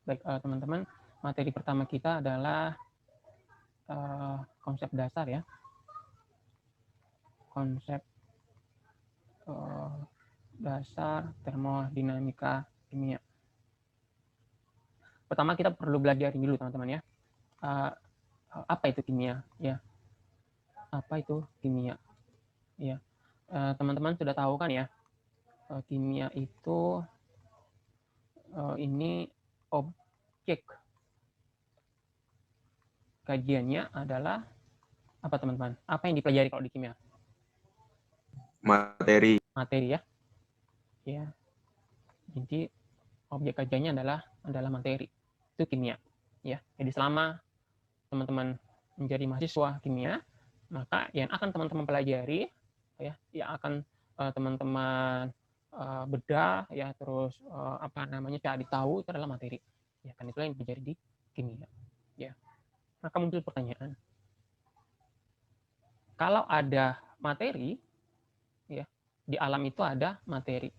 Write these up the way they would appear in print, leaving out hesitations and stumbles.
Baik, teman-teman, materi pertama kita adalah konsep dasar ya. Konsep dasar termodinamika kimia. Pertama kita perlu belajar dulu teman-teman ya. Apa itu kimia? Ya. Apa itu kimia? Ya. Teman-teman sudah tahu kan ya, kimia itu ini objek kajiannya adalah apa teman-teman? Apa yang dipelajari kalau di kimia? Materi. Materi ya. Ya. Jadi objek kajiannya adalah materi. Itu kimia. Ya. Jadi selama teman-teman menjadi mahasiswa kimia, maka yang akan teman-teman pelajari ya, yang akan teman-teman bedah ya, terus cari tahu itu adalah materi. Ya kan, itu yang dipelajari di kimia. Ya. Maka muncul pertanyaan, kalau ada materi ya, di alam itu ada materi.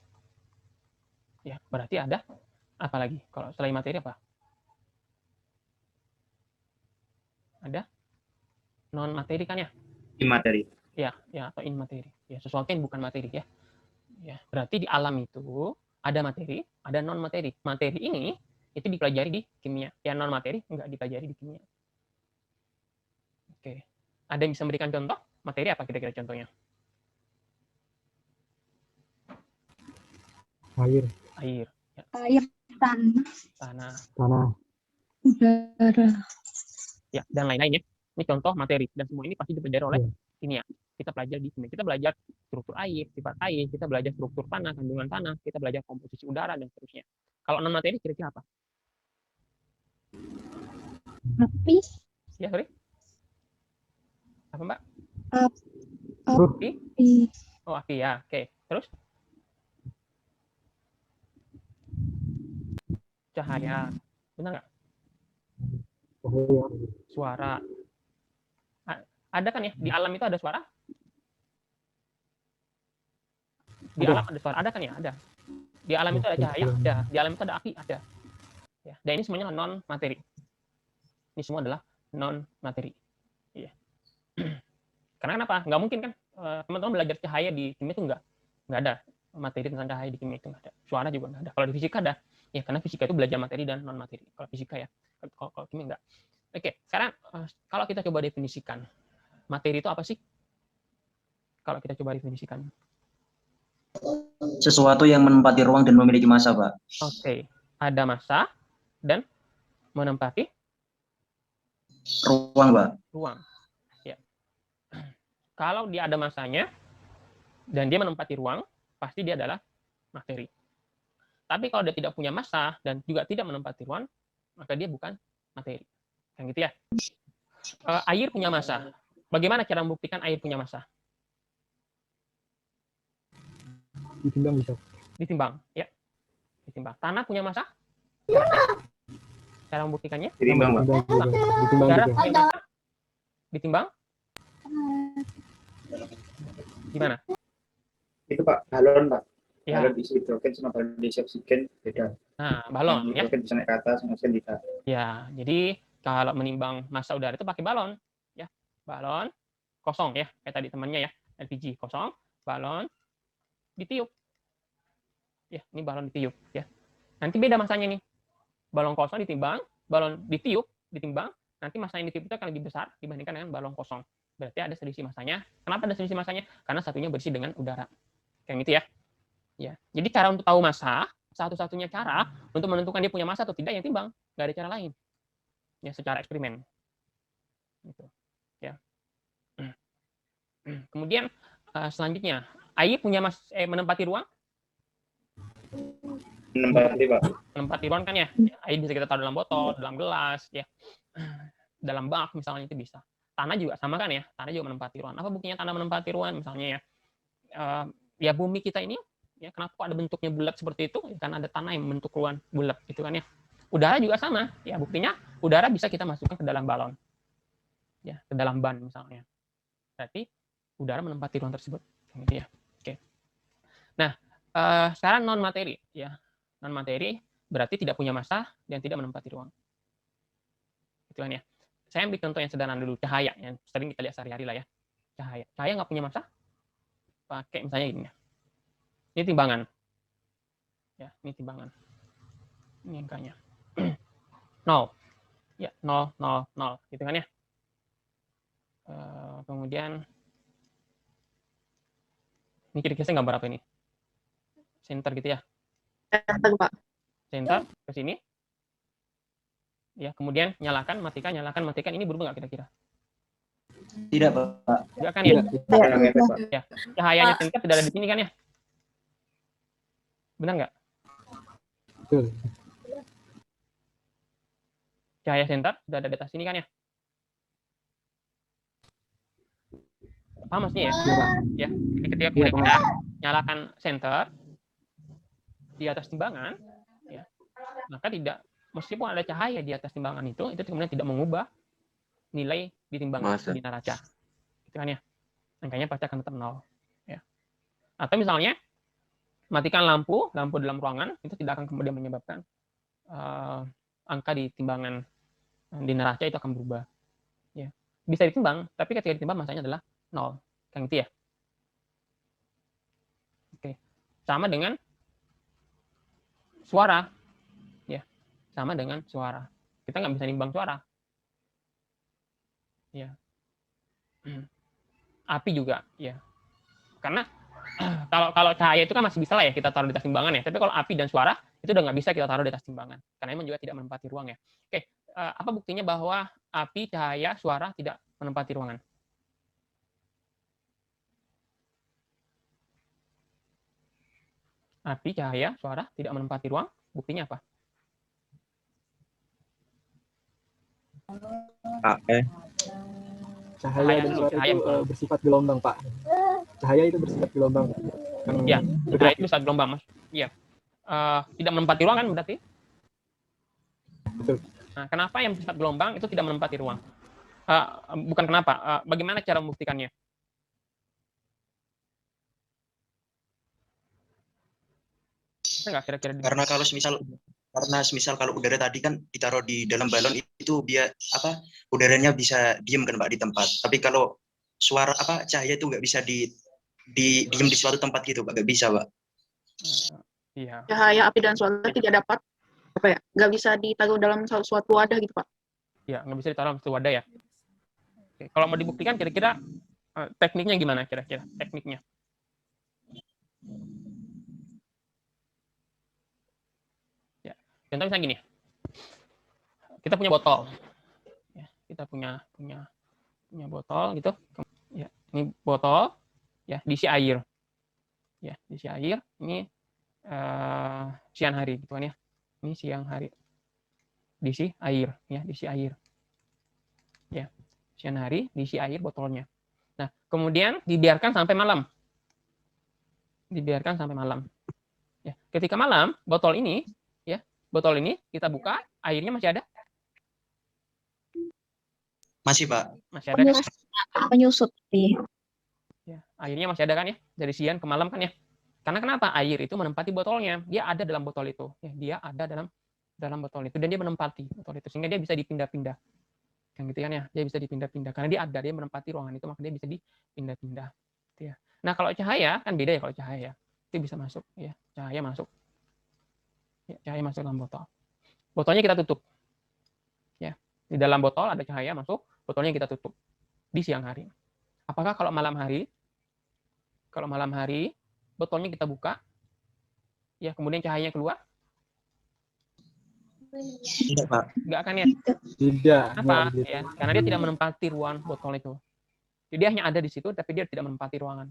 Ya, berarti ada apa lagi? Kalau selain materi apa? Ada non materi kan ya? Imateri. Ya, atau in materi. Ya, sesuatu yang bukan materi ya. Ya, berarti di alam itu ada materi, ada non materi. Materi ini itu dipelajari di kimia. Yang non materi enggak dipelajari di kimia. Oke. Ada yang bisa memberikan contoh? Materi apa kira-kira contohnya? Air. Air. Ya. Air, Tanah. Udara. Ya, dan lain-lain ya. Ini contoh materi. Dan semua ini pasti dipelajari oleh kimia. Kita belajar di kimia. Kita belajar struktur air, sifat air, kita belajar struktur tanah, kandungan tanah, kita belajar komposisi udara, dan seterusnya. Kalau non materi kira-kira apa? Api. Ya, sorry. Apa, Mbak? Api. Oh, api ya. Oke. Terus? Cahaya. Benar nggak? Suara. Ada kan ya? Di alam itu ada suara? Di alam ada suara. Ada kan ya? Ada. Di alam itu ada cahaya? Ada. Di alam itu ada api? Ada. Ya. Dan ini semuanya non materi. Ini semua adalah non materi. Iya. Karena kenapa? Nggak mungkin kan teman-teman belajar cahaya di kimia itu nggak ada materi tentang cahaya di kimia, itu nggak ada. Suara juga nggak ada. Kalau di fisika ada. Ya, karena fisika itu belajar materi dan non materi. Kalau fisika ya. Kalau kimia nggak. Oke. Sekarang kalau kita coba definisikan, materi itu apa sih? Kalau kita coba definisikan. Sesuatu yang menempati ruang dan memiliki massa, Pak. Oke. Ada massa dan menempati ruang, Pak. Ruang. Ya. Kalau dia ada massanya dan dia menempati ruang, pasti dia adalah materi. Tapi kalau dia tidak punya massa dan juga tidak menempati ruang, maka dia bukan materi. Kan gitu ya. Air punya massa. Bagaimana cara membuktikan air punya massa? Ditimbang bisa. Ditimbang, ya. Ditimbang. Tanah punya massa? Cara membuktikannya? Ditimbang, Pak. Ditimbang Udara juga. punya massa? Ditimbang? Gimana? Itu Pak, balon Pak. Ya. Balon isi hidrogen sama balon isi oksigen beda. Nah, balon ya. Hidrogen bisa naik ke atas, oksigen tidak. Ya, jadi kalau menimbang massa udara itu pakai balon, ya. Balon kosong ya, kayak tadi temannya ya, LPG kosong, balon ditiup. Ya, ini balon ditiup ya. Nanti beda massanya nih. Balon kosong ditimbang, balon ditiup ditimbang, nanti massa yang ditiup itu akan lebih besar dibandingkan dengan balon kosong. Berarti ada selisih massanya. Kenapa ada selisih massanya? Karena satunya berisi dengan udara. Kayak gitu ya. Ya. Jadi cara untuk tahu massa, satu-satunya cara untuk menentukan dia punya massa atau tidak, ya timbang. Nggak ada cara lain. Ya, secara eksperimen. Gitu. Ya. Kemudian selanjutnya, air punya menempati ruang? Menempati, Pak. Menempati ruang kan ya. Air bisa kita taruh dalam botol, dalam gelas, ya. Dalam bak misalnya itu bisa. Tanah juga sama kan ya. Tanah juga menempati ruang. Apa buktinya tanah menempati ruang misalnya ya? Ya bumi kita ini, ya kenapa kok ada bentuknya bulat seperti itu? Ya, karena ada tanah yang membentuk ruang bulat gitu kan ya. Udara juga sama. Ya buktinya udara bisa kita masukkan ke dalam balon. Ya, ke dalam ban misalnya. Berarti udara menempati ruang tersebut. Gitu ya. Oke. Nah, sekarang non materi ya. Non materi berarti tidak punya massa dan tidak menempati ruang. Gitu kan ya. Saya ambil contoh yang sederhana dulu, cahaya yang sering kita lihat sehari-hari lah ya. Cahaya nggak punya massa, pakai misalnya ini. Ini timbangan. Ya, ini timbangan. Ini angkanya. 0. Ya, 0, 0, 0. Gitu kan ya. Kemudian ini kira-kira gambar apa ini? Center gitu ya. Center, Pak. Center ke sini. Ya, kemudian nyalakan, matikan. Ini berubah nggak kira-kira? Tidak, Pak. Enggak kan ya? Yang efek, Pak. Ya, cahayanya center tidak ada di sini kan ya? Benar nggak? Betul. Cahaya center sudah ada di atas sini kan ya? Paham maksudnya ya? Iya, Pak. Ya, jadi ketika Iya, kita nyalakan center di atas timbangan, ya, maka tidak, meskipun ada cahaya di atas timbangan itu kemudian tidak mengubah nilai di timbangan di neraca. Gitu kan ya? Angkanya pasti akan tetap 0. Ya. Atau misalnya matikan lampu dalam ruangan, itu tidak akan kemudian menyebabkan angka di timbangan di neraca itu akan berubah. Ya. Bisa ditimbang, tapi ketika ditimbang masanya adalah 0. Kan gitu ya? Oke. Sama dengan suara. Ya. Sama dengan suara. Kita nggak bisa nimbang suara. Ya. Api juga, ya. Karena kalau cahaya itu kan masih bisa lah ya kita taruh di atas timbangan ya. Tapi kalau api dan suara itu udah nggak bisa kita taruh di atas timbangan. Karena memang juga tidak menempati ruang ya. Oke, apa buktinya bahwa api, cahaya, suara tidak menempati ruangan? Api, cahaya, suara tidak menempati ruang. Buktinya apa? Cahaya dan suara Cahaya. itu bersifat gelombang, Pak. Cahaya itu bersifat gelombang. Ya, cahaya itu saat gelombang, Mas. Iya. Tidak menempati ruang kan berarti? Betul. Nah, kenapa yang bersifat gelombang itu tidak menempati ruang? Bukan kenapa, bagaimana cara membuktikannya? Enggak kira-kira Karena semisal kalau udara tadi kan ditaruh di dalam balon itu biar udaranya bisa diem kan Pak di tempat. Tapi kalau suara cahaya itu nggak bisa diem di suatu tempat gitu Pak, nggak bisa Pak. Iya. Cahaya, api, dan suara tidak dapat nggak bisa ditaruh dalam suatu wadah gitu, Pak. Ya, nggak bisa ditaruh dalam suatu wadah ya. Oke. Kalau mau dibuktikan kira-kira tekniknya gimana kira-kira? Tekniknya. Contoh misalnya gini, kita punya botol, ya, kita punya botol gitu, ya, ini botol, ya, diisi air, ya, diisi air, ini siang hari, gitu kan ya, ini siang hari, diisi air, ya, diisi air, ya, siang hari, diisi air botolnya. Nah, kemudian dibiarkan sampai malam, ya, ketika malam botol ini kita buka, airnya masih ada? Masih Pak. Masih ada kan? Penyusut. Ya, airnya masih ada kan ya? Dari siang ke malam kan ya? Karena kenapa? Air itu menempati botolnya. Dia ada dalam botol itu. Ya, dia ada dalam botol itu. Dan dia menempati botol itu. Sehingga dia bisa dipindah-pindah. Kan gitu kan ya? Dia bisa dipindah-pindah. Karena dia menempati ruangan itu, maka dia bisa dipindah-pindah. Gitu ya. Nah, kalau cahaya, kan beda ya kalau cahaya. Itu bisa masuk. Ya, cahaya masuk. Ya, cahaya masuk dalam botol. Botolnya kita tutup. Ya, di dalam botol ada cahaya masuk, botolnya kita tutup di siang hari. Apakah kalau malam hari botolnya kita buka, ya kemudian cahayanya keluar? Tidak Pak. Enggak kan ya? Tidak. Apa? Ya, karena dia tidak menempati ruang botol itu. Jadi dia hanya ada di situ, tapi dia tidak menempati ruangan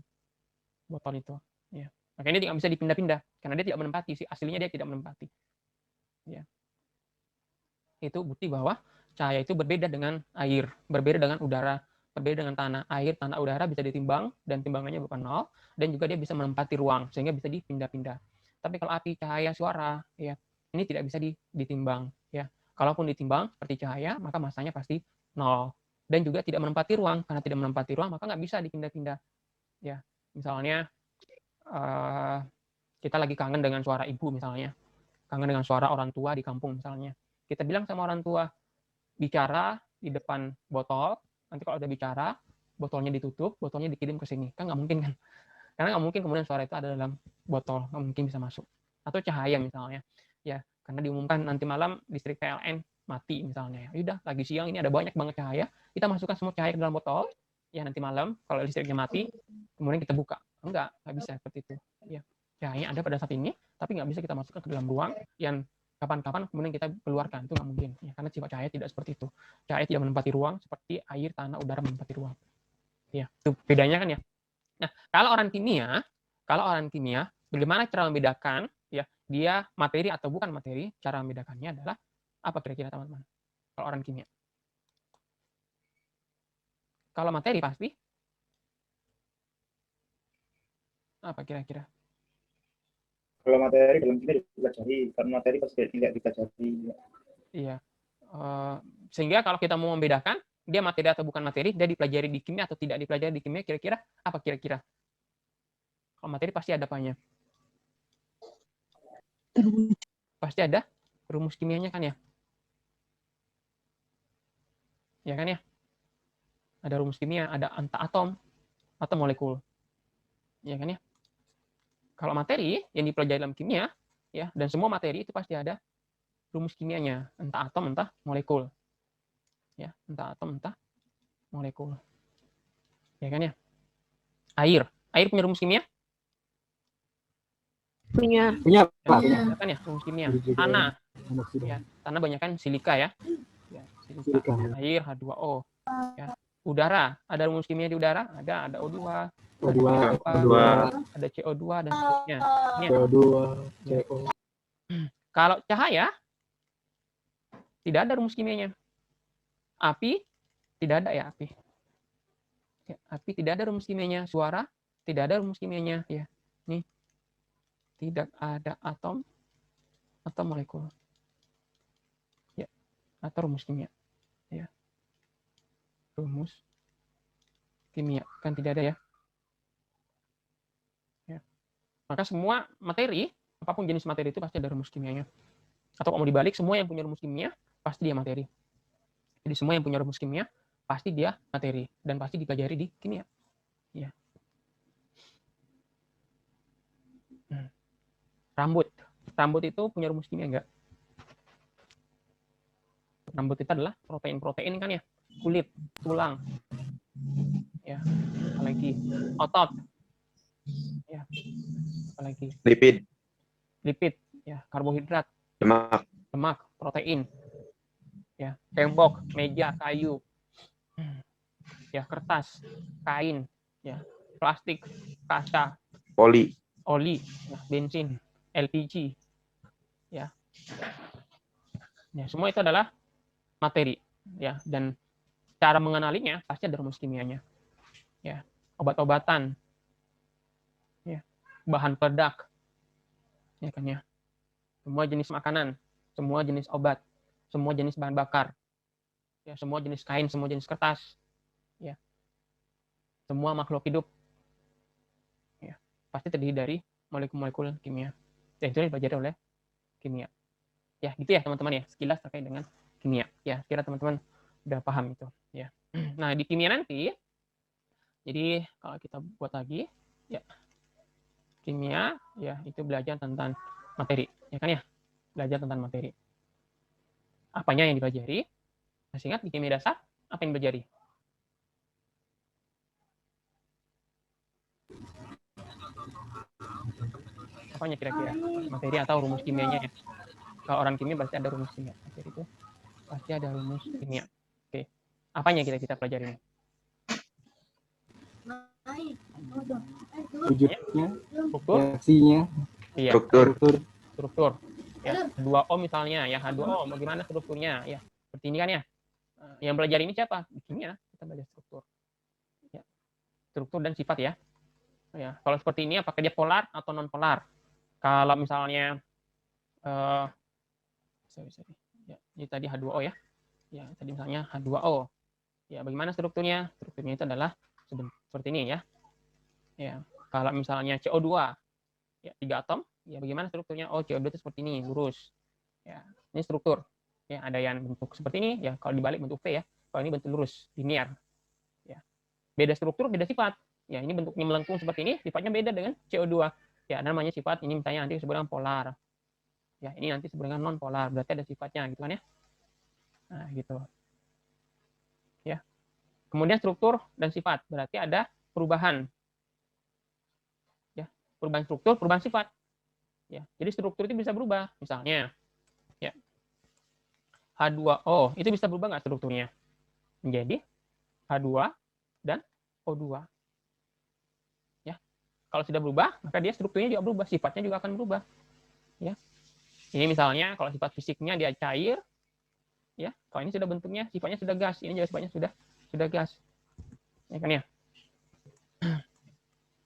botol itu. Ya. Makanya dia nggak bisa dipindah-pindah, karena dia tidak menempati, aslinya dia tidak menempati. Ya. Itu bukti bahwa cahaya itu berbeda dengan air, berbeda dengan udara, berbeda dengan tanah. Air, tanah, udara bisa ditimbang, dan timbangannya bukan 0, dan juga dia bisa menempati ruang, sehingga bisa dipindah-pindah. Tapi kalau api, cahaya, suara, ya ini tidak bisa ditimbang. Ya. Kalaupun ditimbang seperti cahaya, maka massanya pasti 0. Dan juga tidak menempati ruang, karena tidak menempati ruang, maka nggak bisa dipindah-pindah. Ya. Misalnya, kita lagi kangen dengan suara ibu misalnya. kangen dengan suara orang tua di kampung misalnya. Kita bilang sama orang tua, bicara di depan botol, nanti kalau udah bicara, botolnya ditutup, botolnya dikirim ke sini. Kan nggak mungkin kan? Karena nggak mungkin kemudian suara itu ada dalam botol, nggak mungkin bisa masuk. Atau cahaya misalnya, ya karena diumumkan nanti malam listrik PLN mati misalnya. Ya udah, lagi siang ini ada banyak banget cahaya, kita masukkan semua cahaya ke dalam botol, ya nanti malam kalau listriknya mati, kemudian kita buka. Nggak bisa seperti itu. Ya, cahayanya ada pada saat ini, tapi nggak bisa kita masukkan ke dalam ruang yang kapan-kapan kemudian kita keluarkan. Itu nggak mungkin. Ya, karena sifat cahaya tidak seperti itu. Cahaya tidak menempati ruang seperti air, tanah, udara menempati ruang. Ya, itu bedanya kan ya. Nah, kalau orang kimia, bagaimana cara membedakan ya dia materi atau bukan materi? Cara membedakannya adalah apa kira-kira teman-teman? Kalau orang kimia. Kalau materi pasti apa kira-kira? Kalau materi dalam kimia dipelajari, kalau materi pasti tidak dipelajari. Iya. Sehingga kalau kita mau membedakan dia materi atau bukan materi, dia dipelajari di kimia atau tidak dipelajari di kimia, kira-kira apa kira-kira? Kalau materi pasti ada apanya? Pasti ada rumus kimianya kan ya? Ya kan ya? Ada rumus kimia, ada entah atom atau molekul. Ya kan ya? Kalau materi yang dipelajari dalam kimia, ya, dan semua materi itu pasti ada rumus kimianya, entah atom, entah molekul. Ya, entah atom, entah molekul. Ya kan ya? Air punya rumus kimia? Punya. Punya, Pak. Ya, Punya. kan ya, rumus kimia. Jadi, Tanah, monoksida. ya, tanah banyak kan silika ya. Ya, silika. Silika. Air H2O. Ya. Udara, ada rumus kimia di udara? Ada O2, O2, O2, ada CO2 dan seterusnya. Ini ya. CO2, CO. Kalau cahaya tidak ada rumus kimianya. Api tidak ada ya api. Ya, api tidak ada rumus kimianya. Suara tidak ada rumus kimianya. Ya, nih tidak ada atom atau molekul. Ya, atau rumus kimia. Ya, rumus kimia kan tidak ada ya. Ya. Maka semua materi, apapun jenis materi itu pasti ada rumus kimianya. Atau kalau mau dibalik, semua yang punya rumus kimia pasti dia materi. Jadi semua yang punya rumus kimia pasti dia materi dan pasti dipelajari di kimia. Ya. Rambut itu punya rumus kimia enggak? Rambut itu adalah protein kan ya, kulit, tulang, ya, apalagi otot, ya, apalagi lipid, ya, karbohidrat, lemak, protein, ya, tembok, meja, kayu, ya, kertas, kain, ya, plastik, kaca, oli, ya, bensin, LPG, ya, semua itu adalah materi, ya, dan cara mengenalinya pasti ada rumus kimianya, ya, obat-obatan, ya, bahan peledak, ya kan ya, semua jenis makanan, semua jenis obat, semua jenis bahan bakar, ya, semua jenis kain, semua jenis kertas, ya, semua makhluk hidup, ya, pasti terdiri dari molekul-molekul kimia, dan itu dipelajari oleh kimia. Ya, gitu ya teman-teman ya, sekilas terkait dengan kimia. Ya, kira teman-teman udah paham itu. Ya. Nah, di kimia nanti, jadi kalau kita buat lagi, ya, kimia, ya, itu belajar tentang materi, ya kan ya, belajar tentang materi. Apanya yang dipelajari? Masih ingat di kimia dasar apa yang dipelajari? Apanya kira-kira? Materi atau rumus kimianya ya? Kalau orang kimia pasti ada rumus kimia. Materi itu pasti ada rumus kimia. Oke. Apanya kita pelajari ini? Wujudnya, Struktur? reaksinya, Iya. Struktur. Ya, H2O misalnya, ya H2O, bagaimana strukturnya? Ya, seperti ini kan ya. Yang belajar ini siapa? Di kimia, kita belajar struktur. Ya. Struktur dan sifat ya. Ya, kalau seperti ini apakah dia polar atau non polar? Kalau misalnya ya, ini tadi H2O ya. Ya, tadi misalnya H2O. Ya, bagaimana strukturnya? Strukturnya itu adalah seperti ini ya. Ya, kalau misalnya CO2 ya 3 atom, Ya, bagaimana strukturnya? Oh, CO2 itu seperti ini, lurus. Ya, ini struktur. Ya, ada yang bentuk seperti ini, ya kalau dibalik bentuk V ya. Kalau ini bentuk lurus, linear. Ya. Beda struktur, beda sifat. Ya, ini bentuknya melengkung seperti ini, sifatnya beda dengan CO2. Ya, namanya sifat ini misalnya nanti disebut dengan polar. Ya, ini nanti disebut dengan non polar, berarti ada sifatnya gitu kan ya. Nah, gitu. Ya. Kemudian struktur dan sifat, berarti ada perubahan. Ya, perubahan struktur, perubahan sifat. Ya, jadi struktur itu bisa berubah. Misalnya, ya, H2O itu bisa berubah nggak strukturnya? Menjadi H2 dan O2. Ya, kalau sudah berubah, maka dia strukturnya juga berubah, sifatnya juga akan berubah. Ya, ini misalnya kalau sifat fisiknya dia cair, ya, kalau ini sudah bentuknya sifatnya sudah gas, ini juga sifatnya sudah gas, ya kan ya.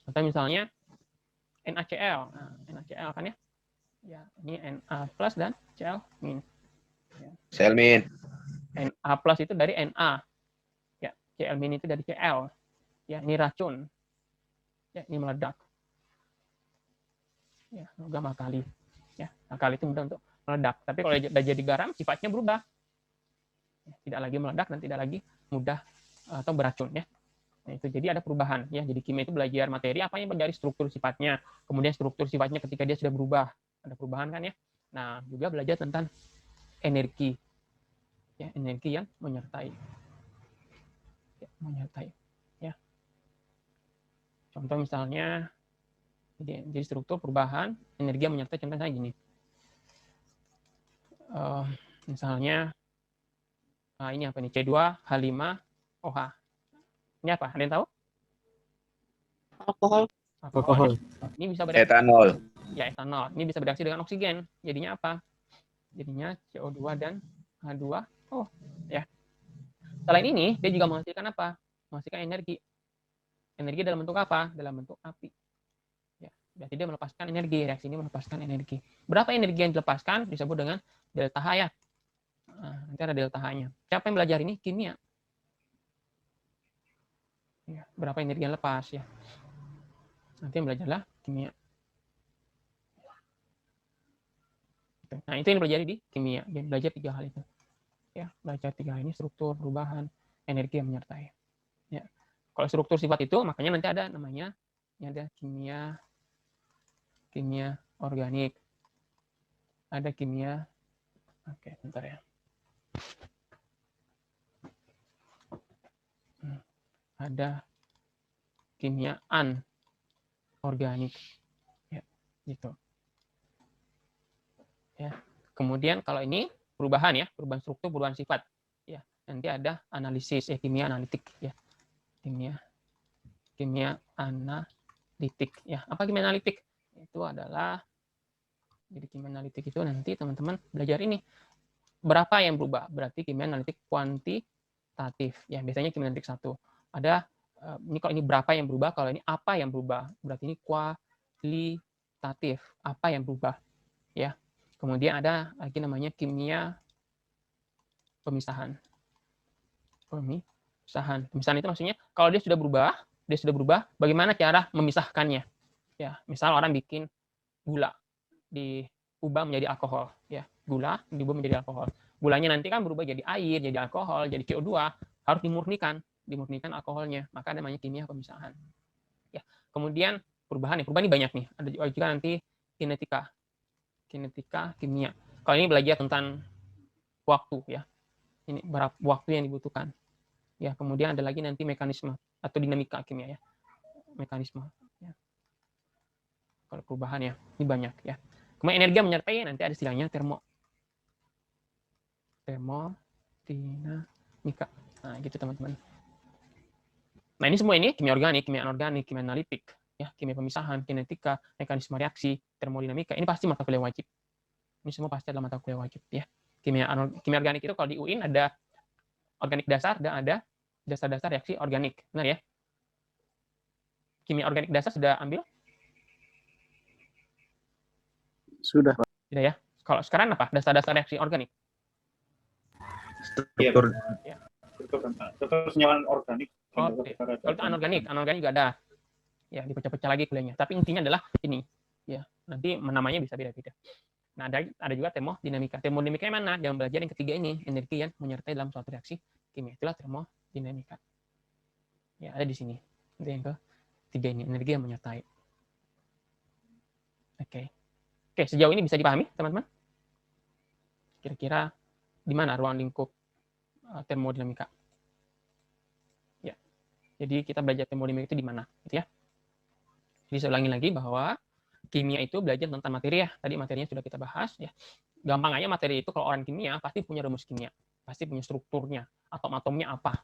Atau misalnya NaCl, nah, NaCl kan ya. Ya, ini Na plus dan Cl min. Ya. Cl min. Na plus itu dari Na. Ya, Cl min itu dari Cl. Ya, ini racun. Ya, ini meledak. Ya, logam alkali. Ya, alkali itu mudah untuk meledak. Tapi kalau sudah jadi garam, sifatnya berubah. Ya, tidak lagi meledak dan tidak lagi mudah atau beracun ya. Nah, itu jadi ada perubahan ya. Jadi kimia itu belajar materi apa yang menjadi struktur sifatnya, kemudian struktur sifatnya ketika dia sudah berubah, ada perubahan kan ya. Nah, juga belajar tentang energi. Ya, energi yang menyertai. Ya, menyertai ya. Contoh misalnya jadi struktur perubahan energi yang menyertai, contohnya gini. Misalnya ini apa nih? C2H5OH. Ini apa? Ada yang tahu? Alkohol. Alkohol. Ini bisa bereaksi. Etanol. Ya, etanol. Ini bisa bereaksi dengan oksigen. Jadinya apa? Jadinya CO2 dan H2O. Ya. Selain ini, dia juga menghasilkan apa? Menghasilkan energi. Energi dalam bentuk apa? Dalam bentuk api. Ya. Berarti dia melepaskan energi. Reaksi ini melepaskan energi. Berapa energi yang dilepaskan? Disebut dengan delta H ya. Nah, nanti ada delta H-nya. Siapa yang belajar ini? Kimia. Ya, berapa energi yang lepas ya. Nanti yang belajarlah kimia. Nah, itu yang belajar di kimia. Dia belajar 3 hal itu. Ya, belajar 3 hal ini, struktur, perubahan, energi yang menyertai. Ya. Kalau struktur sifat itu, makanya nanti ada namanya, ini ada kimia organik. Ada kimia, oke, bentar ya. Ada kimia anorganik. Ya, gitu. Ya. Kemudian kalau ini perubahan ya, perubahan struktur, perubahan sifat. Ya, nanti ada analisis kimia analitik ya. Kimia analitik ya. Apa kimia analitik? Itu adalah jadi kimia analitik itu nanti teman-teman belajar ini. Berapa yang berubah? Berarti kimia analitik kuantitatif ya. Biasanya kimia analitik 1. Ada ini kalau ini berapa yang berubah, kalau ini apa yang berubah. Berarti ini kualitatif, apa yang berubah ya. Kemudian ada lagi namanya kimia pemisahan. Pemisahan itu maksudnya kalau dia sudah berubah, bagaimana cara memisahkannya? Ya, misal orang bikin gula diubah menjadi alkohol, ya. Gula diubah menjadi alkohol. Gulanya nanti kan berubah jadi air, jadi alkohol, jadi CO2, harus dimurnikan alkoholnya. Maka namanya kimia pemisahan. Ya. Kemudian perubahan ini banyak nih. Ada juga nanti kinetika kimia. Kalau ini belajar tentang waktu ya. Ini berapa waktu yang dibutuhkan. Ya, kemudian ada lagi nanti mekanisme atau dinamika kimia ya. Mekanisme ya. Kalau perubahan ya, ini banyak ya. Kemudian energi yang menyertai nanti ada istilahnya termodinamika. Nah, gitu teman-teman. Nah, ini semua ini kimia organik, kimia anorganik, kimia analitik, ya, kimia pemisahan, kinetika, mekanisme reaksi, termodinamika. Ini pasti mata kuliah wajib. Ini semua pasti adalah mata kuliah wajib ya. Kimia organik itu kalau di UIN ada organik dasar dan ada dasar-dasar reaksi organik. Benar ya? Kimia organik dasar sudah ambil? Sudah, Pak. Sudah ya. Kalau sekarang apa? Dasar-dasar reaksi organik. Struktur. Ya. Struktur senyawa organik. Oh, kalau itu anorganik juga ada. Ya, dipecah-pecah lagi kuliahnya. Tapi intinya adalah ini. Ya, nanti namanya bisa beda-beda. Nah, ada juga termodinamika. Termodinamika yang mana? Yang belajar yang ketiga ini, energi yang menyertai dalam suatu reaksi kimia. Itulah termodinamika. Ya, ada di sini. Itu yang ketiga ini, energi yang menyertai. Oke. Oke, sejauh ini bisa dipahami, teman-teman? Kira-kira di mana ruang lingkup termodinamika? Ya. Jadi kita belajar termodinamika itu di mana, gitu ya. Jadi saya ulangi lagi bahwa kimia itu belajar tentang materi ya. Tadi materinya sudah kita bahas ya. Gampang aja materi itu kalau orang kimia pasti punya rumus kimia, pasti punya strukturnya, atom-atomnya apa.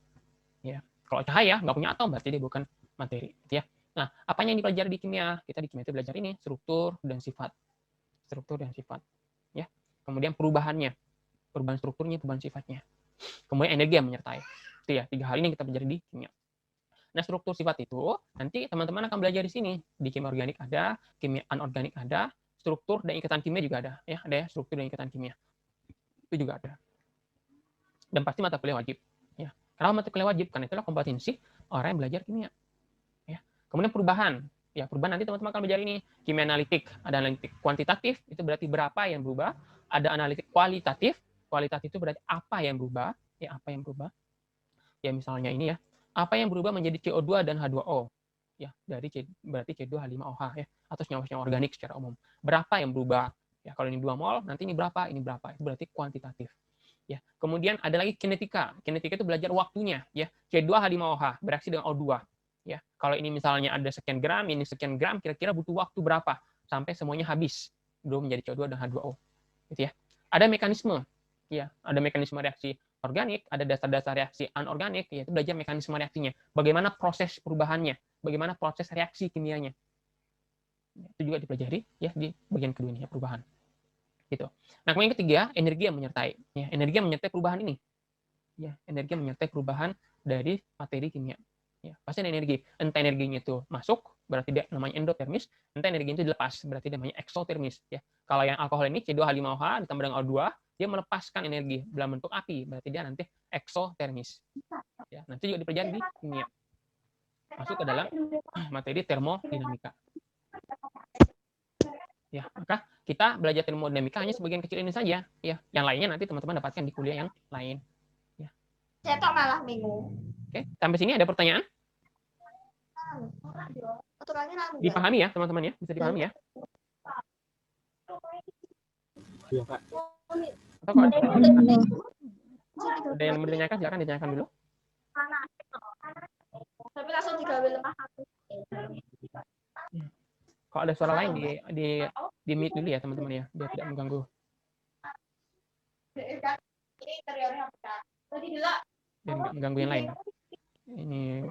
Ya. Kalau cahaya nggak punya atom berarti dia bukan materi, gitu ya. Nah, apa yang dipelajari di kimia? Kita di kimia itu belajar ini struktur dan sifat. Struktur dan sifat. Ya. Kemudian perubahannya, perubahan strukturnya, perubahan sifatnya. Kemudian energi yang menyertai. Itu ya, 3 hal ini yang kita pelajari di kimia. Nah, struktur sifat itu nanti teman-teman akan belajar di sini. Di kimia organik ada, kimia anorganik ada, struktur dan ikatan kimia juga ada. Ya, ada ya, struktur dan ikatan kimia. Itu juga ada. Dan pasti mata kuliah wajib. Ya. Kenapa mata kuliah wajib? Karena itulah kompetensi orang yang belajar kimia. Ya. Kemudian perubahan. Ya, perubahan nanti teman-teman akan belajar ini. Kimia analitik, ada analitik kuantitatif, itu berarti berapa yang berubah. Ada analitik kualitatif. Kualitatif itu berarti apa yang berubah. Ya, apa yang berubah. Ya, misalnya ini ya. Apa yang berubah menjadi CO2 dan H2O? Ya, berarti C2H5OH ya, atau senyawa-senyawa organik secara umum. Berapa yang berubah? Ya, kalau ini 2 mol, nanti ini berapa? Ini berapa? Itu berarti kuantitatif. Ya, kemudian ada lagi kinetika. Kinetika itu belajar waktunya ya. C2H5OH bereaksi dengan O2. Ya, kalau ini misalnya ada sekian gram, ini sekian gram, kira-kira butuh waktu berapa sampai semuanya habis belum menjadi CO2 dan H2O. Gitu ya. Ada mekanisme. Ya, ada mekanisme reaksi organik, ada dasar-dasar reaksi anorganik, yaitu belajar mekanisme reaksinya. Bagaimana proses perubahannya, bagaimana proses reaksi kimianya. Itu juga dipelajari ya di bagian kedua ini ya, perubahan. Gitu. Nah, kemudian yang ketiga, energi yang menyertai. Ya, energi yang menyertai perubahan ini. Ya, energi yang menyertai perubahan dari materi kimia. Ya, pasti ada energi. Entah energinya itu masuk, berarti dia namanya endotermis, entah energinya itu dilepas, berarti dia namanya eksotermis. Ya. Kalau yang alkohol ini C2H5OH ditambah dengan O2, dia melepaskan energi dalam bentuk api, berarti dia nanti eksotermis. Ya, nanti juga dipelajari di kimia. Masuk ke dalam materi termodinamika. Ya, maka kita belajar termodinamika hanya sebagian kecil ini saja. Ya, yang lainnya nanti teman-teman dapatkan di kuliah yang lain. Ya. Saya tak malah bingung. Oke, sampai sini ada pertanyaan? Dipahami ya, teman-teman ya? Bisa dipahami ya? Iya, Pak. Atau kalau ada yang mau ditanyakan, silakan ditanyakan dulu. Tapi langsung digawe lemah hati. Kalau ada suara lain di mute dulu ya, teman-teman ya, biar tidak mengganggu. Ini interiornya apa? Tadi dulu. Biar nggak mengganggu yang lain. Ini.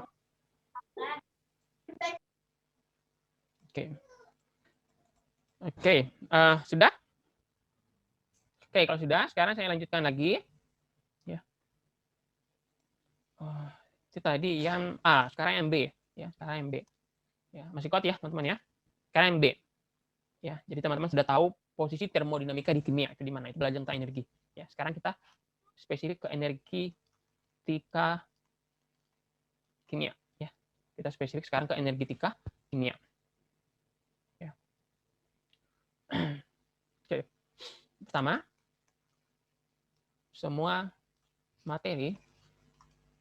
Oke. Oke, sudah? Oke, kalau sudah, sekarang saya lanjutkan lagi. Ya. Itu tadi yang A, sekarang yang B. Ya, sekarang yang B. Ya, masih kuat ya, teman-teman ya. Sekarang yang B. Ya, jadi teman-teman sudah tahu posisi termodinamika di kimia itu di mana? Itu belajar tentang energi. Ya, sekarang kita spesifik ke energetika kimia. Ya, kita spesifik sekarang ke energetika kimia. Ya. Oke. Pertama, semua materi,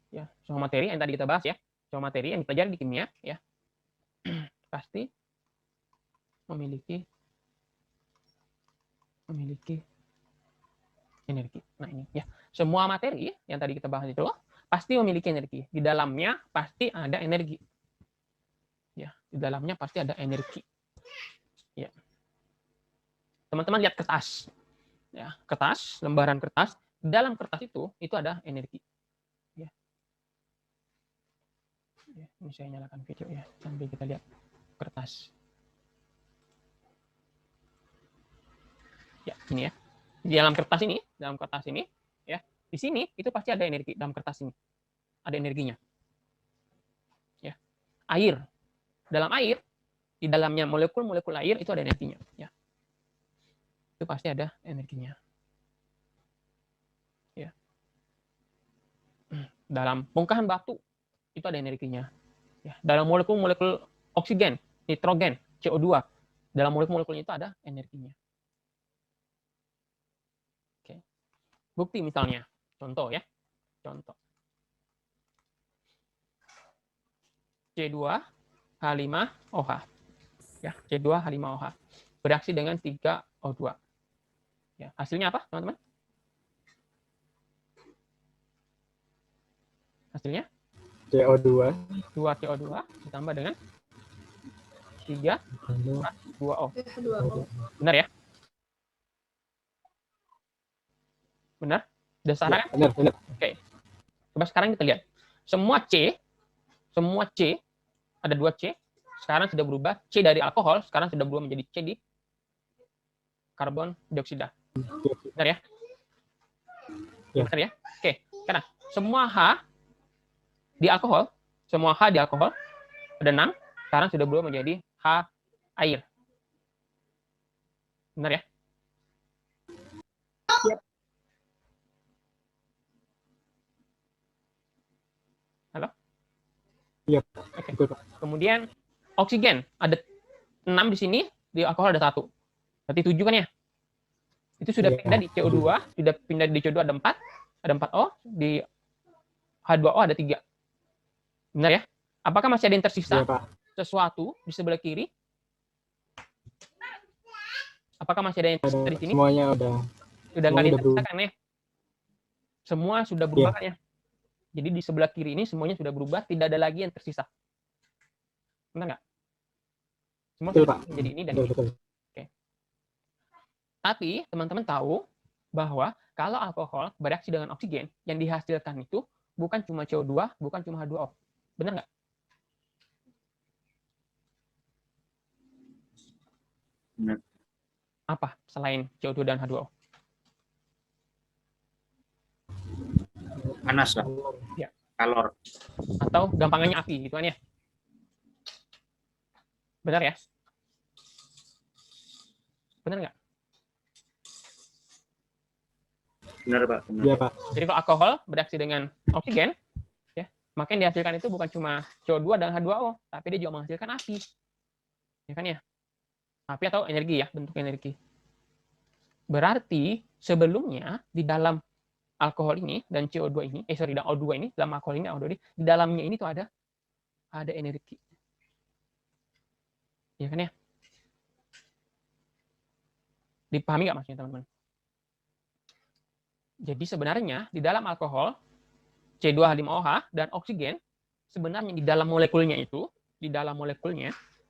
ya, semua materi yang tadi kita bahas ya, semua materi yang dipelajari di kimia, ya, pasti memiliki energi. Nah ini ya, semua materi yang tadi kita bahas itu pasti memiliki energi. Di dalamnya pasti ada energi. Ya, di dalamnya pasti ada energi. Ya. Teman-teman lihat kertas. Ya, kertas, lembaran kertas. Di dalam kertas itu ada energi. Ya. Ya, ini saya nyalakan video ya sambil kita lihat kertas. Ya, ini ya. Di dalam kertas ini, ya, di sini itu pasti ada energi dalam kertas ini. Ada energinya. Ya. Air. Dalam air, di dalamnya molekul-molekul air itu ada energinya, ya. Itu pasti ada energinya. Ya. Dalam bongkahan batu itu ada energinya. Ya. Dalam molekul-molekul oksigen, nitrogen, CO2 Dalam molekul-molekulnya itu ada energinya. Oke. Bukti misalnya, contoh ya. Contoh. C2H5OH. Ya, C2H5OH. Bereaksi dengan 3O2. Ya, hasilnya apa, teman-teman? Hasilnya CO2 2CO2 ditambah dengan 3H2O. Benar ya? Benar? Dasarnya kan? benar. Oke. Coba sekarang kita lihat. Semua C, ada 2 C, sekarang sudah berubah. C dari alkohol, sekarang sudah berubah menjadi C di karbon dioksida. Benar ya? Ya. Benar ya? Oke. Karena semua H di alkohol, ada 6, sekarang sudah berubah menjadi H air. Benar ya? Halo? Iya. Oke. Betul, Pak. Kemudian oksigen ada 6 di sini, di alkohol ada 1. Berarti 7 kan ya? Itu sudah Iya. pindah di CO2, sudah pindah di CO2 ada 4, ada 4O, di H2O ada 3. Benar ya? Apakah masih ada yang tersisa Iya, Pak. sesuatu di sebelah kiri? Apakah masih ada yang tersisa di sini? Semuanya udah Sudah nggak ada yang udah berubah. tersisa kan ya? Semua sudah berubah kan ya? Jadi di sebelah kiri ini semuanya sudah berubah, tidak ada lagi yang tersisa. Benar nggak? Semua Betul, sudah Pak. jadi ini dan ini. Betul. Tapi teman-teman tahu bahwa kalau alkohol bereaksi dengan oksigen, yang dihasilkan itu bukan cuma CO2, bukan cuma H2O. Benar nggak? Benar. Apa selain CO2 dan H2O? Panas lah. Ya. Kalor. Atau gampangannya api gitu kan ya? Benar ya? Benar nggak? Benar, Pak. Benar. Iya, Pak. Jadi kalau alkohol bereaksi dengan oksigen, ya, maka yang dihasilkan itu bukan cuma CO2 dan H2O, tapi dia juga menghasilkan api. Ya kan ya? Api atau energi ya, bentuk energi. Berarti sebelumnya di dalam alkohol ini dan CO2 ini, dan O2 ini, dalam alkohol ini, O2 ini, di dalamnya ini tuh ada energi. Ya kan ya? Dipahami nggak maksudnya teman-teman? Jadi sebenarnya di dalam alkohol C2H5OH dan oksigen, sebenarnya di dalam molekulnya itu,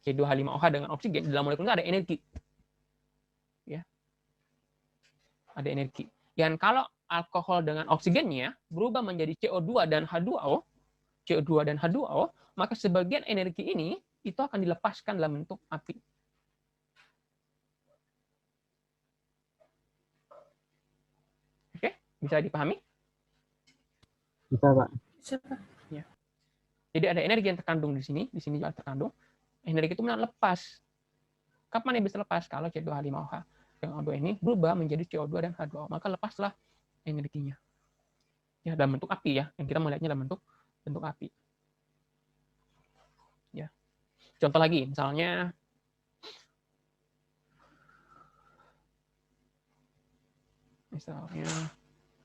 C2H5OH dengan oksigen, di dalam molekulnya ada energi. Ya. Ada energi. Dan kalau alkohol dengan oksigennya berubah menjadi CO2 dan H2O, maka sebagian energi ini itu akan dilepaskan dalam bentuk api. Oke, bisa dipahami? Bisa, Pak. Ya. Jadi ada energi yang terkandung di sini juga terkandung. Energi itu benar lepas. Kapan dia bisa lepas? Kalau C2H5OH dengan O2 ini berubah menjadi CO2 dan H2O, maka lepaslah energinya. Ya, dalam bentuk api ya. Yang kita melihatnya dalam bentuk api. Ya. Contoh lagi, misalnya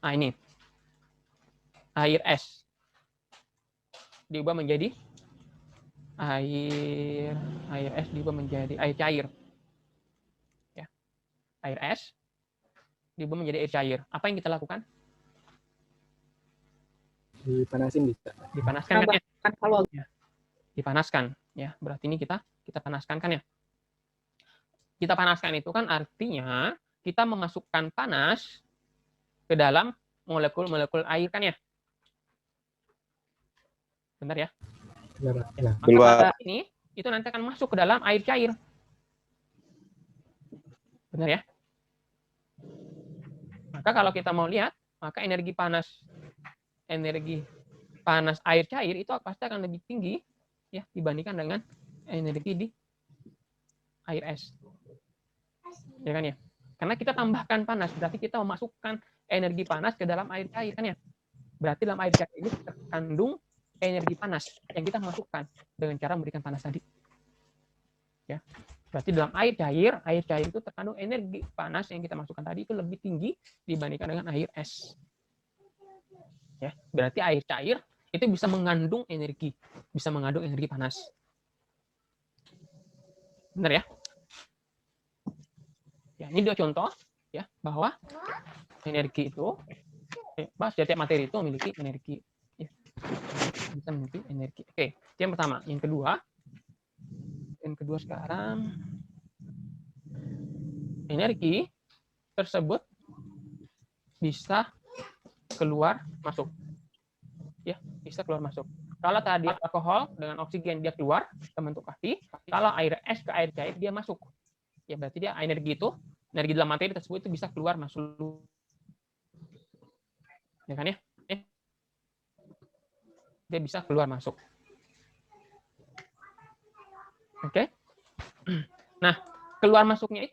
ini. Air es diubah menjadi air es diubah menjadi air cair. Ya. Air es diubah menjadi air cair. Apa yang kita lakukan? Dipanasin bisa. Dipanaskan kan ya? Kalau Ya. Dipanaskan ya. Berarti ini kita panaskan kan ya? Kita panaskan itu kan artinya kita memasukkan panas ke dalam molekul-molekul air kan ya? Benar ya? Ya, Pak. Ya. Ya. Maka panas ini itu nanti akan masuk ke dalam air cair. Benar ya? Maka kalau kita mau lihat, maka energi panas air cair itu pasti akan lebih tinggi ya dibandingkan dengan energi di air es. Ya kan ya? Karena kita tambahkan panas, berarti kita memasukkan energi panas ke dalam air cair kan ya? Berarti dalam air cair ini terkandung energi panas yang kita masukkan dengan cara memberikan panas tadi. Ya. Berarti dalam air cair itu terkandung energi panas yang kita masukkan tadi itu lebih tinggi dibandingkan dengan air es. Ya, berarti air cair itu bisa mengandung energi panas. Benar ya? Ya, ini dua contoh ya bahwa energi itu setiap materi itu memiliki energi. Ya, bisa memiliki energi. Oke, itu yang pertama. Yang kedua sekarang energi tersebut bisa keluar masuk. Ya, bisa keluar masuk. Kalau tadi alkohol dengan oksigen dia keluar ke bentuk api, kalau air es ke air cair dia masuk. Ya berarti dia energi dalam materi tersebut itu bisa keluar masuk. Ya kan ya? Dia bisa keluar masuk. Oke. Nah, keluar masuknya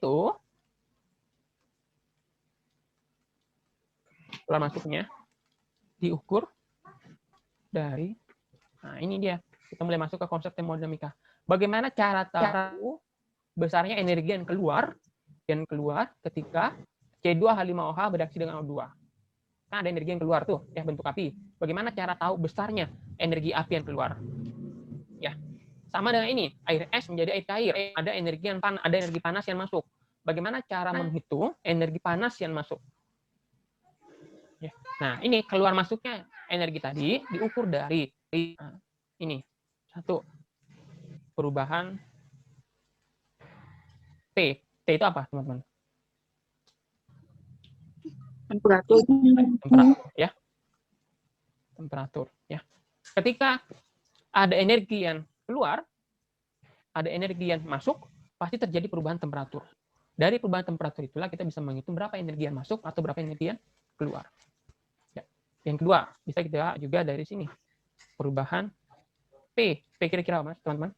diukur dari, nah ini dia, kita mulai masuk ke konsep termodinamika. Bagaimana cara tahu besarnya energi yang keluar ketika C2H5OH bereaksi dengan O2. Kan ada energi yang keluar tuh, ya bentuk api. Bagaimana cara tahu besarnya energi api yang keluar? Ya, sama dengan ini, air es menjadi air cair, ada energi panas yang masuk. Bagaimana cara menghitung energi panas yang masuk? Ya. Nah, ini keluar masuknya energi tadi diukur dari ini. Satu, perubahan T. T itu apa, teman-teman? Temperatur. Ya. Temperatur, ya. Ketika ada energi yang keluar, ada energi yang masuk, pasti terjadi perubahan temperatur. Dari perubahan temperatur itulah kita bisa menghitung berapa energi yang masuk atau berapa energi yang keluar. Ya. Yang kedua, bisa kita juga dari sini. Perubahan P. P kira-kira apa, teman-teman?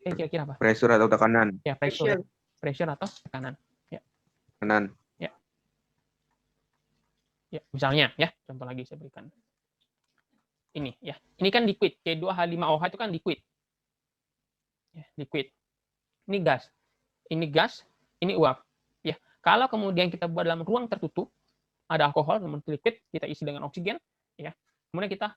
P kira-kira apa? Pressure atau tekanan. Ya, pressure. Pressure atau tekanan. Ya. Tekanan. Ya. Ya, misalnya ya, contoh lagi saya berikan. Ini ya. Ini kan liquid. C2H5OH itu kan liquid. Ya, liquid. Ini gas. Ini gas, ini uap. Ya. Kalau kemudian kita buat dalam ruang tertutup, ada alkohol, membentuk liquid, kita isi dengan oksigen, ya. Kemudian kita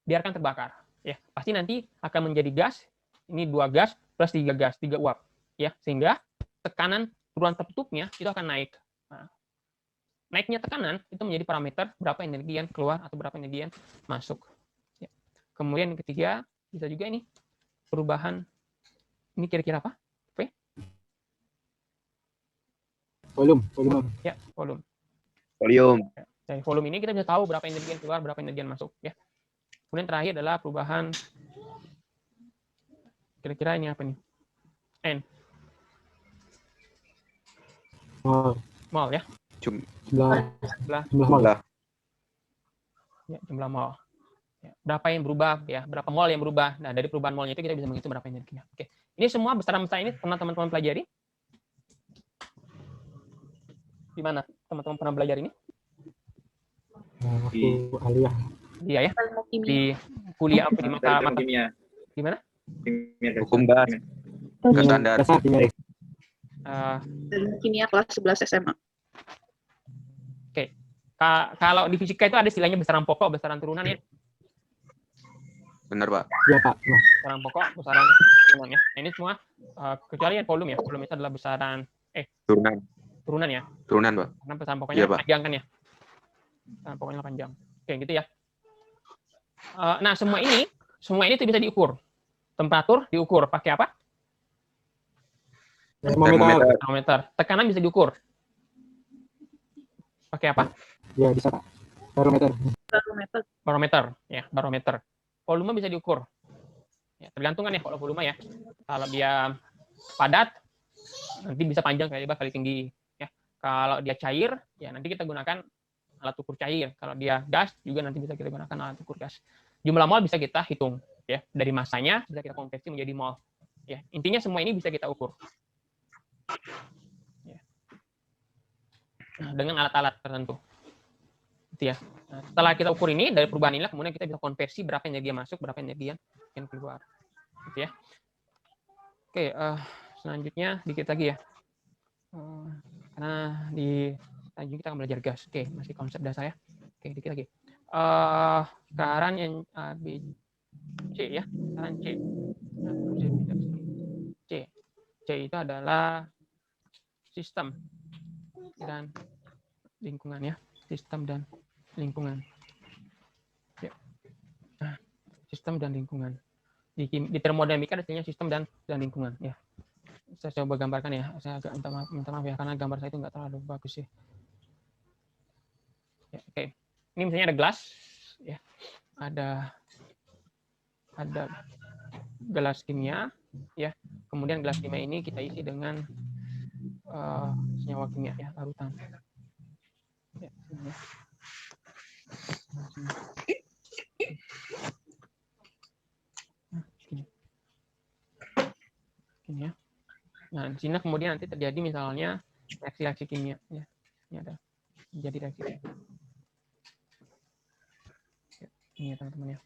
biarkan terbakar. Ya, pasti nanti akan menjadi gas. Ini 2 gas plus 3 gas, 3 uap. Ya, sehingga tekanan ruang tertutupnya itu akan naik. Nah, naiknya tekanan itu menjadi parameter berapa energi yang keluar atau berapa energi yang masuk. Ya. Kemudian yang ketiga, bisa juga ini perubahan, ini kira-kira apa? P? Volume. Ya, volume. Volume. Dari volume ini kita bisa tahu berapa energi yang keluar, berapa energi yang masuk. Ya. Kemudian terakhir adalah perubahan, kira-kira ini apa nih? N. Mol ya. Jumlah mol. Ya, jumlah mol. Ya, berapa yang berubah ya, berapa mol yang berubah. Nah, dari perubahan molnya itu kita bisa menghitung berapa energinya. Oke. Ini semua besaran-besaran ini pernah teman-teman pelajari? Di mana teman-teman pernah belajar ini? Aku aliyah. Iya ya. Di kuliah apa di mata kimia. Gimana? Hukum gas. Gas standar. Dasar kimia. Kimia kelas 11 SMA. Kalau di fisika itu ada istilahnya besaran pokok, besaran turunan ya. Benar, Pak. Iya, Pak. Nah, Besaran pokok, besaran turunan ya. Nah, ini semua kecuali yang volume ya. Volume itu adalah besaran turunan ya. Turunan, Pak. Karena besaran pokoknya Iya, Pak. panjang kan ya. Besaran pokoknya panjang. Oke, gitu ya. Nah, semua ini tuh bisa diukur. Temperatur diukur pakai apa? termometer. Termometer. Tekanan bisa diukur. Pakai apa? Ya, bisa, Pak. Barometer. Barometer, ya, barometer. Volume bisa diukur. Ya, tergantung kan ya kalau volume ya. Kalau dia padat, nanti bisa panjang kali lebar kali tinggi. Ya, kalau dia cair, ya nanti kita gunakan alat ukur cair. Kalau dia gas, juga nanti bisa kita gunakan alat ukur gas. Jumlah mol bisa kita hitung, ya. Dari masanya bisa kita konversi menjadi mol. Ya, intinya semua ini bisa kita ukur. Ya. Nah, dengan alat-alat tertentu. Gitu ya. Nah, setelah kita ukur ini, dari perubahan inilah kemudian kita bisa konversi berapa energi yang masuk, berapa energi yang keluar. Gitu ya. Oke, selanjutnya dikit lagi ya. Karena di selanjutnya kita akan belajar gas. Oke, masih konsep dasar ya. Oke, dikit lagi. Sekarang yang A, B, C ya. Sekarang C. Nah, C. C itu adalah sistem dan lingkungan ya. Sistem dan lingkungan. Ya. Nah, sistem dan lingkungan. Di termodinamika artinya sistem dan lingkungan ya. Saya coba gambarkan ya. Saya agak minta maaf ya karena gambar saya itu nggak terlalu bagus ya. Ya, oke. Ini misalnya ada gelas ya. Ada gelas kimia ya. Kemudian gelas kimia ini kita isi dengan senyawa kimia ya, larutan. Ya, ini ya. Ini ya. Nah, di sini kemudian nanti terjadi misalnya reaksi-reaksi kimia ya. Ini ada jadi reaksi. Ya, ini ya teman-teman ya.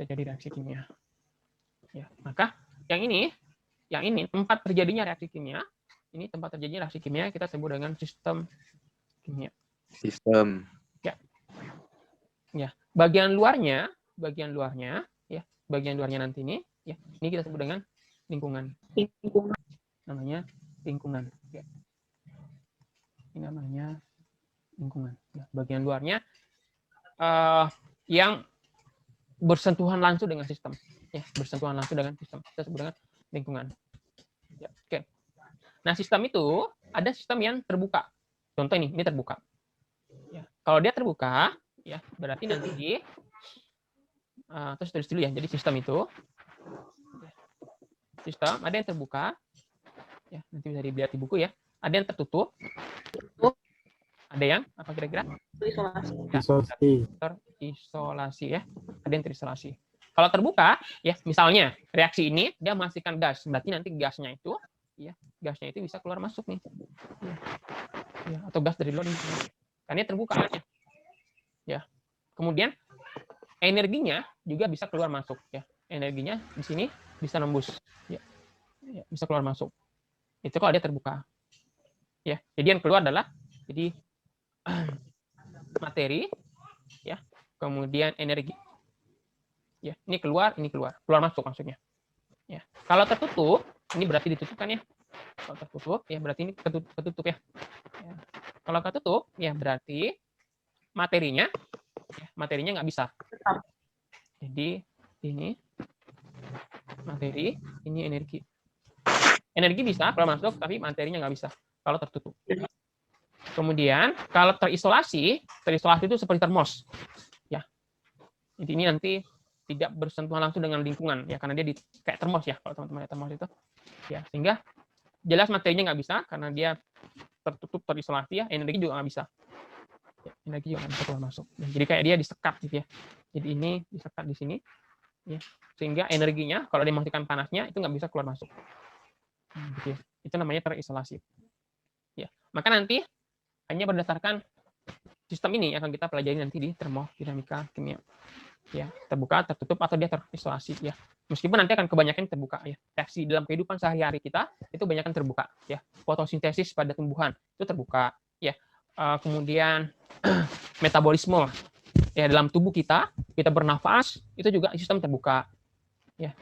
Terjadi reaksi kimia. Ya, maka yang ini tempat terjadinya reaksi kimia, ini tempat terjadinya reaksi kimia kita sebut dengan sistem kimia. Sistem. Ya. Ya, bagian luarnya ya, bagian luarnya nanti ini ya, ini kita sebut dengan lingkungan. Lingkungan. Namanya lingkungan ya. Ini namanya lingkungan. Ya, bagian luarnya yang bersentuhan langsung dengan sistem ya, bersentuhan langsung dengan sistem kita sebut dengan lingkungan ya. Oke. Nah, sistem itu ada sistem yang terbuka. Contoh ini terbuka ya. Kalau dia terbuka ya, berarti nanti terus tulis dulu ya. Jadi sistem itu sistem ada yang terbuka ya, nanti bisa dilihat di buku ya. Ada yang tertutup, ada yang apa kira-kira? Isolasi. Ya, terisolasi ya. Ada yang terisolasi. Kalau terbuka ya, misalnya reaksi ini dia menghasilkan gas, berarti nanti gasnya itu bisa keluar masuk nih. Ya, atau gas dari luar ini. Karena dia terbuka ya. Kemudian energinya juga bisa keluar masuk ya. Energinya di sini bisa nembus ya. Ya, bisa keluar masuk. Itu kalau dia terbuka. Ya, jadi yang keluar adalah jadi materi ya, kemudian energi. Ya, ini keluar masuk maksudnya. Ya. Kalau tertutup, ini berarti ditutupkan ya. Kalau tertutup, ya berarti ini ketutup ya. Ya. Kalau ketutup, ya berarti materinya nggak bisa. Jadi ini materi, ini energi. Energi bisa keluar masuk, tapi materinya nggak bisa kalau tertutup. Kemudian kalau terisolasi itu seperti termos. Ya. Jadi ini nanti tidak bersentuhan langsung dengan lingkungan ya, karena dia kayak termos ya, kalau teman-teman lihat termos itu. Ya, sehingga jelas materinya nggak bisa karena dia tertutup, terisolasi ya, energi juga nggak bisa. Ya, energi juga nggak bisa keluar masuk. Ya, jadi kayak dia disekat gitu ya. Jadi ini disekat di sini ya, sehingga energinya kalau dia menghasilkan panasnya itu nggak bisa keluar masuk. Gitu ya. Itu namanya terisolasi. Ya, maka nanti hanya berdasarkan sistem ini yang akan kita pelajari nanti di termodinamika kimia. Ya, terbuka, tertutup, atau dia terisolasi ya. Meskipun nanti akan kebanyakan terbuka ya. Reaksi dalam kehidupan sehari-hari kita itu kebanyakan terbuka ya. Fotosintesis pada tumbuhan itu terbuka ya. Kemudian metabolisme ya, dalam tubuh kita bernafas itu juga sistem terbuka ya.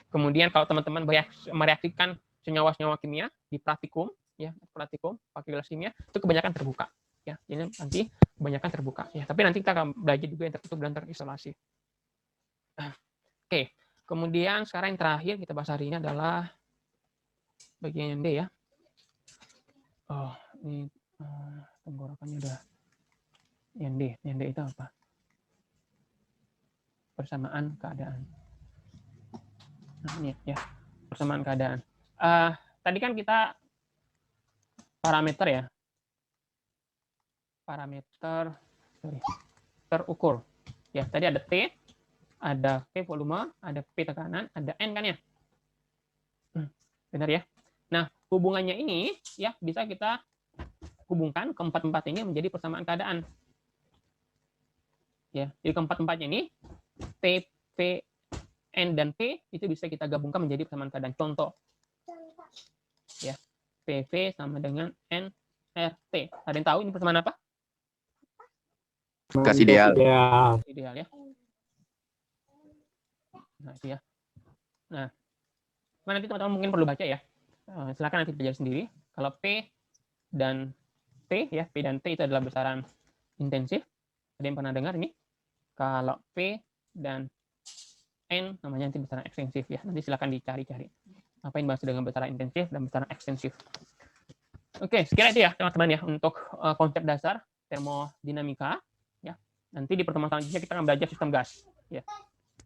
Kemudian kalau teman-teman mereaksikan senyawa-senyawa kimia di praktikum ya, pakai gelas kimia itu kebanyakan terbuka ya. Jadi nanti kebanyakan terbuka ya, tapi nanti kita akan belajar juga yang tertutup dan terisolasi. Oke, kemudian sekarang yang terakhir kita bahas hari ini adalah bagian yang D ya. Oh, ini tenggorokannya udah. Yang D itu apa? Persamaan keadaan. Nah, ini ya, persamaan keadaan. Tadi kan kita parameter ya. Parameter terukur. Ya, tadi ada T, ada V volume, ada P tekanan, ada N kan ya? Benar ya? Nah, hubungannya ini ya bisa kita hubungkan keempat-empat ini menjadi persamaan keadaan. Ya, jadi keempat-empatnya ini T, P, N dan P itu bisa kita gabungkan menjadi persamaan keadaan. Contoh, ya, PV sama dengan nRT. Ada yang tahu ini persamaan apa? Gas ideal. Ideal. Ideal ya. Nah, itu ya. Nah, nanti teman-teman mungkin perlu baca ya. Silakan nanti belajar sendiri. Kalau P dan T ya, P dan T itu adalah besaran intensif. Ada yang pernah dengar ini? Kalau P dan N namanya nanti besaran ekstensif ya. Nanti silakan dicari-cari. Apa yang dimaksud dengan besaran intensif dan besaran ekstensif. Oke, sekira itu ya teman-teman ya untuk konsep dasar termodinamika ya. Nanti di pertemuan selanjutnya kita akan belajar sistem gas ya.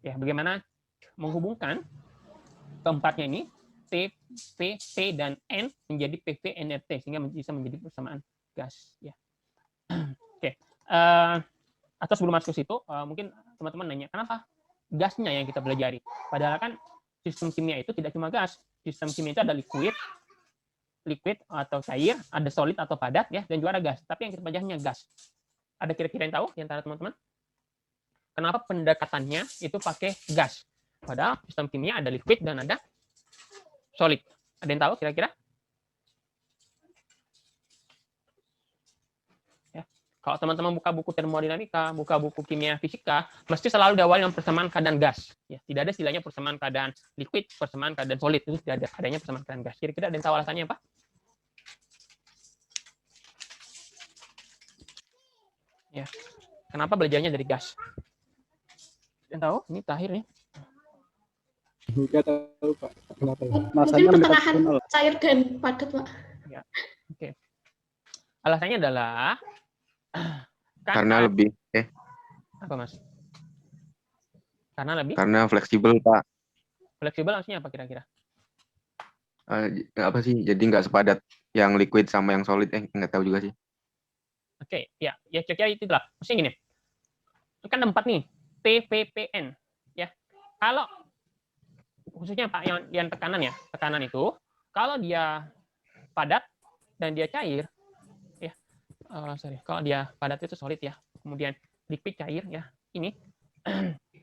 Ya, bagaimana menghubungkan keempatnya ini T, P, P dan N menjadi PV nRT sehingga bisa menjadi persamaan gas ya. Oke. Atau sebelum masuk ke situ, mungkin teman-teman nanya, kenapa gasnya yang kita pelajari? Padahal kan sistem kimia itu tidak cuma gas. Sistem kimia itu ada liquid atau cair, ada solid atau padat ya, dan juga ada gas. Tapi yang kita pelajari hanya gas. Ada kira-kira yang tahu di antara teman-teman? Kenapa pendekatannya itu pakai gas? Padahal sistem kimia ada liquid dan ada solid. Ada yang tahu kira-kira? Ya. Kalau teman-teman buka buku termodinamika, buka buku kimia fisika, mesti selalu diawali dengan persamaan keadaan gas. Ya, tidak ada istilahnya persamaan keadaan liquid, persamaan keadaan solid. Itu tidak ada. Adanya persamaan keadaan gas. Kira-kira ada yang tahu alasannya apa? Ya. Kenapa belajarnya dari gas? Yang tahu? Ini terakhir nih. Enggak tahu Pak. Kenapa ya? Mungkin pertengahan cair dan padat, Pak. Ya. Oke. Alasannya adalah Karena lebih apa Mas? Karena lebih karena fleksibel Pak. fleksibel maksudnya apa kira-kira? Apa sih? Jadi nggak sepadat yang liquid sama yang solid. Nggak tahu juga sih. Oke, ya kira-kira itu lah. Maksudnya gini, kan 4 nih, TPPN, ya. Kalau khususnya Pak yang tekanan ya, tekanan itu kalau dia padat dan dia cair, ya, kalau dia padat itu solid ya, kemudian liquid cair ya, ini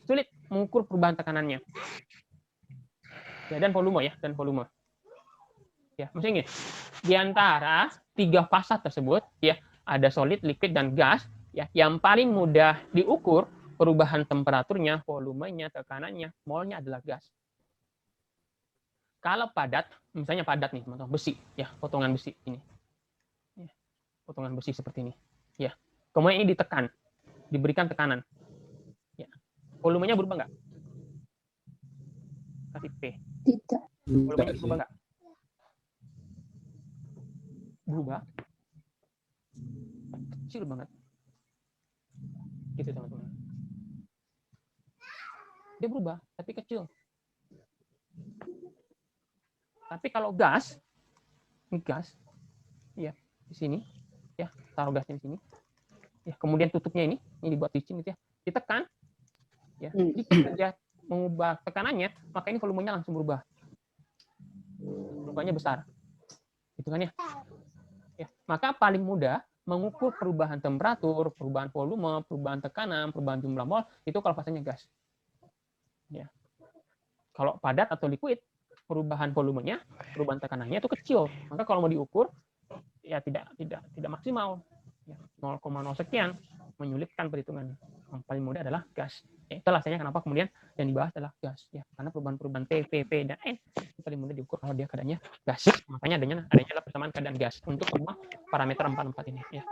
sulit mengukur perubahan tekanannya. Ya, dan volume ya, Ya, maksudnya gini, di antara 3 fasa tersebut ya, ada solid, liquid, dan gas. Ya, yang paling mudah diukur perubahan temperaturnya, volumenya, tekanannya, molnya adalah gas. Kalau padat, misalnya padat nih, teman-teman, besi, ya, potongan besi ini, ya, potongan besi seperti ini, ya. Kemudian ini ditekan, diberikan tekanan, ya. Volumenya berubah nggak? Kasih P. Tidak. Volumenya berubah nggak? Berubah. Kecil banget. Gitu teman-teman. Dia berubah, tapi kecil. Tapi kalau gas, ini gas, ya di sini, ya taruh gasnya di sini, ya kemudian tutupnya ini dibuat licin gitu ya, ditekan, ya, dia mengubah tekanannya, maka ini volumenya langsung berubah, berubahnya besar, gitu kan ya. Ya, maka paling mudah mengukur perubahan temperatur, perubahan volume, perubahan tekanan, perubahan jumlah mol itu kalau fasanya gas. Ya. Kalau padat atau liquid, perubahan volumenya, perubahan tekanannya itu kecil. Maka kalau mau diukur ya tidak maksimal. Ya, 0,0 sekian, menyulitkan perhitungan. Yang paling mudah adalah gas. Ya, itu alasannya kenapa kemudian yang dibahas adalah gas. Ya, karena perubahan-perubahan T, P, P, dan N itu paling mudah diukur kalau dia keadaannya gas. Makanya adanya adalah persamaan keadaan gas untuk semua parameter 4 ini. Ya.